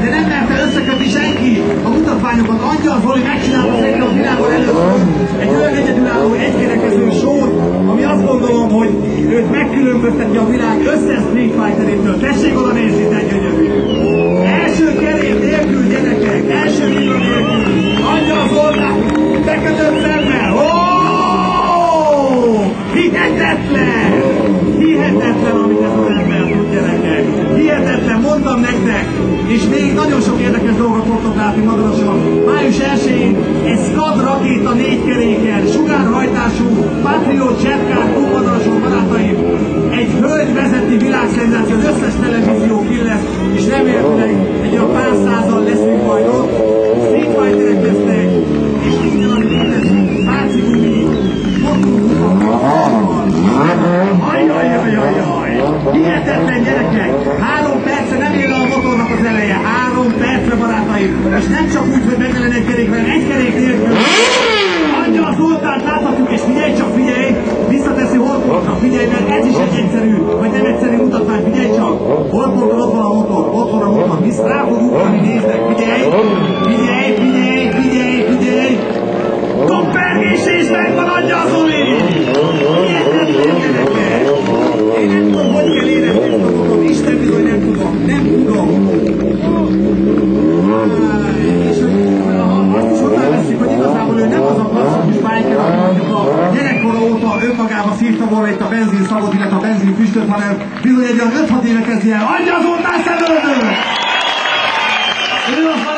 De nem merte összekötni senki a mutatványokat. Angyal Zoli megcsinálta szerintem a világon először egy olyan egyedülálló egykerekező sót, ami azt gondolom, hogy őt megkülönbözteti a világ összes Street Fighterétől. Tessék oda nézni, de gyönyörű! Első kerék nélkül, gyerekek! Első villa nélkül! Angyal Zoltán bekötött szemmel! Hihetetlen! Hihetetlen, amit ez az ember tud, gyerekek! Hihetetlen, mondtam nektek! És még nagyon sok érdekes dolgot fogtok látni Madarason. Május 1-én egy SCAD rakéta 4 keréken, sugárhajtású Patriot Jetcar Club Madarason, barátaim. Egy hölgy vezeti világszenzáció, az összes televízió ki lesz, és remélhetőleg egy olyan pár százal leszünk majd ott. Street Fighterek lesznek, és minden, amit létezik, Páci gumi, Ajjajjajjajjaj! Hihetetlen, gyerekek! 3 percre nem ér a motornak az eleje! 3 percre, barátaim! És nem csak úgy, hogy megjelen egy kerék, hanem egy kerék nélkül! Angyal Zoltánt láthatjuk, és figyelj csak, figyelj! Visszateszi Holportra, figyelj, mert ez is egy egyszerű, vagy nem egyszerű mutatvány, figyelj csak! Holporton ott van a motor, ott van a motor, visz rá fog ugrani, néznek, figyelj! Figyelj, figyelj, figyelj, figyelj! Toppergés és megvan Angyal Zoli! Hihetetlen, gyerekek! Én nem tudom, hogy kell érezni ezt a motor, Isten bizony nem tudom, nem tudom! És azt is hozzáveszik, hogy igazából ő nem az a klasszikus biker, aki mondjuk a gyerekkora óta önmagába szívta volna itt a benzin szagot, illetve a benzin füstöt, hanem bizony egy olyan 5-6 éve kezdi el Angyal Zoltán szemöldő! Ő az